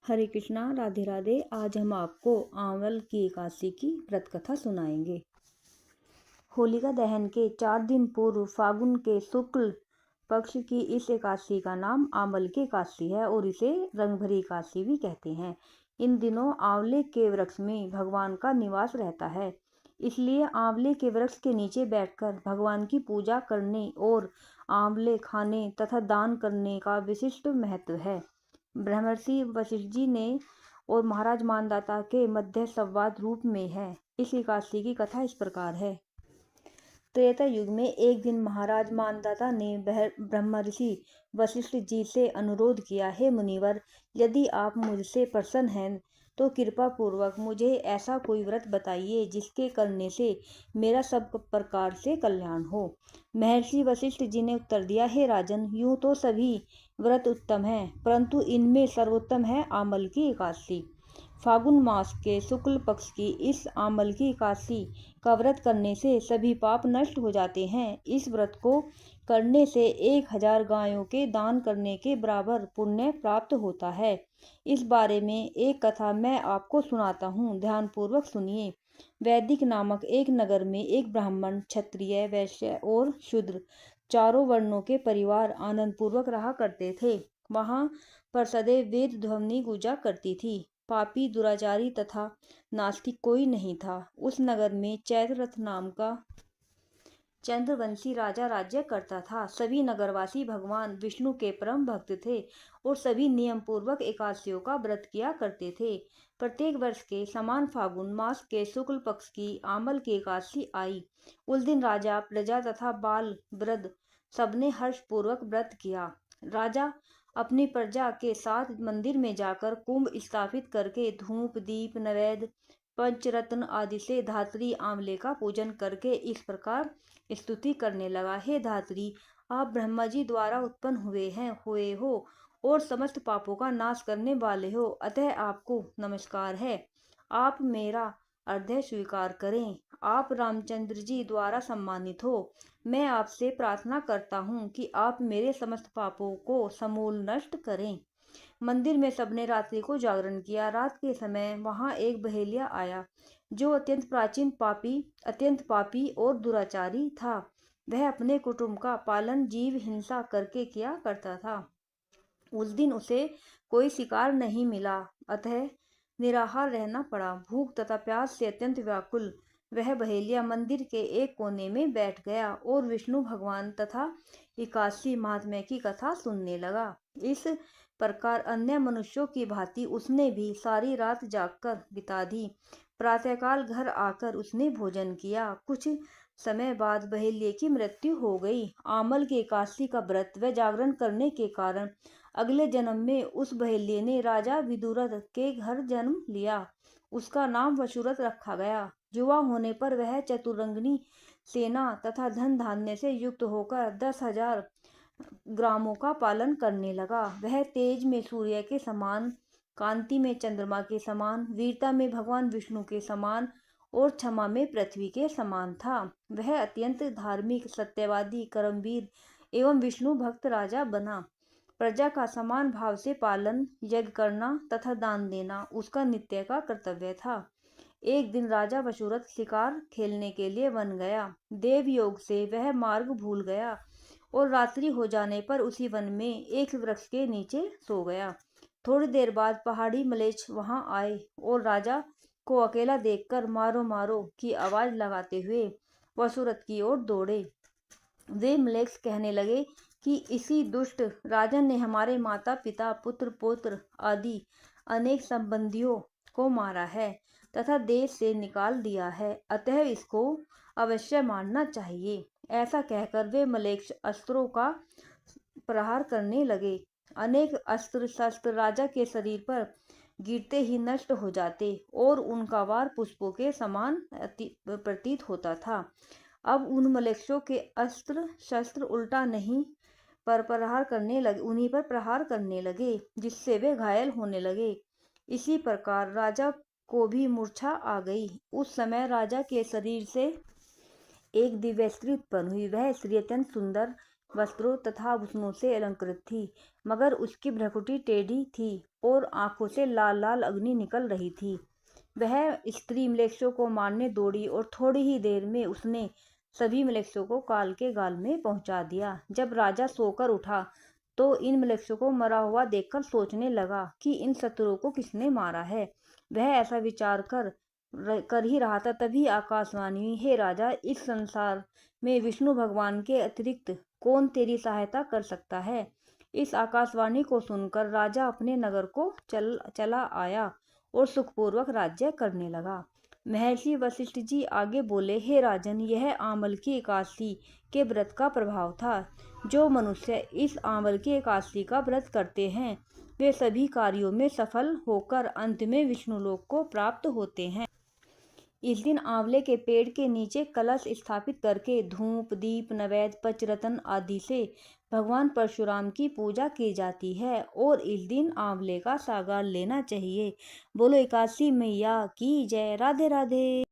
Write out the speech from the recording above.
हरे कृष्णा, राधे राधे। आज हम आपको आंवल की एकादशी की व्रत कथा सुनाएंगे। होलिका दहन के 4 दिन पूर्व फागुन के शुक्ल पक्ष की इस एकादशी का नाम आंवल की एकादशी है और इसे रंगभरी एकादशी भी कहते हैं। इन दिनों आंवले के वृक्ष में भगवान का निवास रहता है, इसलिए आंवले के वृक्ष के नीचे बैठकर भगवान की पूजा करने और आंवले खाने तथा दान करने का विशिष्ट महत्व है। ब्रह्मर्षि वशिष्ठ जी ने और महाराज मानदाता के मध्य संवाद रूप में है। इस एकादशी की कथा इस प्रकार है। त्रेता युग में एक दिन महाराज मानदाता ने ब्रह्मर्षि वशिष्ठ जी से अनुरोध किया, हे मुनिवर, यदि आप मुझसे प्रसन्न हैं तो कृपा पूर्वक मुझे ऐसा कोई व्रत बताइए जिसके करने से मेरा सब प्रकार से कल्याण हो। महर्षि वशिष्ठ जी ने उत्तर दिया, हे राजन, यूं तो सभी व्रत उत्तम है, परंतु इनमें सर्वोत्तम है आंवल की एकादशी। फागुन मास के शुक्ल पक्ष की इस आंवल की एकादशी का व्रत करने से सभी पाप नष्ट हो जाते हैं। इस व्रत को करने से 1000 गायों के दान करने के बराबर पुण्य प्राप्त होता है। इस बारे में एक कथा मैं आपको सुनाता हूँ, ध्यानपूर्वक सुनिए। वैदिक नामक एक नगर में एक ब्राह्मण, क्षत्रिय, वैश्य और शूद्र चारों वर्णों के परिवार आनंद पूर्वक रहा करते थे। वहां पर सदैव वेद ध्वनि गूंजा करती थी। पापी, दुराचारी तथा नास्तिक कोई नहीं था। उस नगर में चैत्ररथ नाम का चंद्रवंशी राजा राज्य करता था। सभी नगरवासी भगवान विष्णु के परम भक्त थे और सभी नियम पूर्वक एकादशियों का व्रत किया करते थे। प्रत्येक वर्ष के समान फागुन मास के शुक्ल पक्ष की आंवल की एकादशी आई। उस दिन राजा, प्रजा तथा बाल वृद्ध सबने हर्ष पूर्वक व्रत किया। राजा अपनी प्रजा के साथ मंदिर में जाकर कुंभ स्थापित करके धूप, दीप, नैवेद्य, पंचरत्न आदि से धात्री आंवले का पूजन करके इस प्रकार स्तुति करने लगा, हे धात्री, आप ब्रह्मा जी द्वारा उत्पन्न हुए हो और समस्त पापों का नाश करने वाले हो, अतः आपको नमस्कार है। आप मेरा अर्घ्य स्वीकार करें। आप रामचंद्र जी द्वारा सम्मानित हो। मैं आपसे प्रार्थना करता हूँ कि आप मेरे समस्त पापों को समूल नष्ट करें। मंदिर में सबने रात्रि को जागरण किया। रात के समय वहां एक बहेलिया आया जो अत्यंत पापी और दुराचारी था। वह अपने कुटुंब का पालन जीव हिंसा करके किया करता था। उस दिन उसे कोई शिकार नहीं मिला, अतः निराहार रहना पड़ा। भूख तथा प्यास से अत्यंत व्याकुल वह बहेलिया मंदिर के एक कोने में बैठ गया और विष्णु भगवान तथा एकादशी महात्म्य की कथा सुनने लगा। इस प्रकार अन्य मनुष्यों की भांति उसने भी सारी रात जागकर बिता दी। प्रातःकाल घर आकर उसने भोजन किया। कुछ समय बाद बहेलिये की मृत्यु हो गई। आंवल की एकादशी का व्रत व जागरण करने के कारण अगले जन्म में उस बहेलिये ने राजा विदुरथ के घर जन्म लिया। उसका नाम वसुरथ रखा गया। युवा होने पर वह चतुरंगिनी सेना तथा धन धान्य से युक्त होकर 10,000 ग्रामों का पालन करने लगा। वह तेज में सूर्य के समान, कांति में चंद्रमा के समान, वीरता में भगवान विष्णु के समान और क्षमा में पृथ्वी के समान था। वह अत्यंत धार्मिक, सत्यवादी, कर्मवीर एवं विष्णु भक्त राजा बना। प्रजा का समान भाव से पालन, यज्ञ करना तथा दान देना उसका नित्य का कर्तव्य था। एक दिन राजा वसुरथ शिकार खेलने के लिए वन गया। देव योग से वह मार्ग भूल गया और रात्रि हो जाने पर उसी वन में एक वृक्ष के नीचे सो गया। थोड़ी देर बाद पहाड़ी मलेच्छ वहां आए और राजा को अकेला देखकर मारो मारो की आवाज लगाते हुए वसुरथ की ओर दौड़े। वे मलेच्छ कहने लगे कि इसी दुष्ट राजन ने हमारे माता पिता, पुत्र पौत्र आदि अनेक संबंधियों को मारा है तथा देश से निकाल दिया है, अतः इसको अवश्य मारना चाहिए। ऐसा कहकर वे मलेच्छ अस्त्रों का प्रहार करने लगे। अनेक अस्त्र शस्त्र राजा के शरीर पर गिरते ही नष्ट हो जाते और उनका वार पुष्पों के समान प्रतीत होता था। अब उन मलेच्छों के अस्त्र शस्त्र उल्टा उन्हीं पर प्रहार करने लगे, जिससे वे घायल होने लगे। इसी प्रकार राजा को भी मूर्छा आ गई। उस समय राजा के शरीर से एक दिव्य स्त्री उत्पन्न हुई। वह स्त्री अत्यंत सुंदर वस्त्रों तथा आभूषणों से अलंकृत थी, मगर उसकी भ्रुकुटी टेढ़ी थी और आंखों से लाल लाल अग्नि निकल रही थी। वह स्त्री मलेच्छों को मारने दौड़ी और थोड़ी ही देर में उसने सभी मलेच्छों को काल के गाल में पहुंचा दिया। जब राजा सोकर उठा तो इन मलेच्छों को मरा हुआ देखकर सोचने लगा कि इन शत्रुओं को किसने मारा है। वह ऐसा विचार कर ही रहा था, तभी आकाशवाणी हुई, हे राजा, इस संसार में विष्णु भगवान के अतिरिक्त कौन तेरी सहायता कर सकता है। इस आकाशवाणी को सुनकर राजा अपने नगर को चला आया और सुखपूर्वक राज्य करने लगा। महर्षि वशिष्ठ जी आगे बोले, हे राजन, यह आंवल की एकादशी के व्रत का प्रभाव था। जो मनुष्य इस आंवल की एकादशी का व्रत करते हैं वे सभी कार्यों में सफल होकर अंत में विष्णुलोक को प्राप्त होते हैं। इस दिन आंवले के पेड़ के नीचे कलश स्थापित करके धूप दीप नैवेद्य पंचरत्न आदि से भगवान परशुराम की पूजा की जाती है और इस दिन आंवले का सागर लेना चाहिए। बोलो एकादशी मैया की जय। राधे राधे।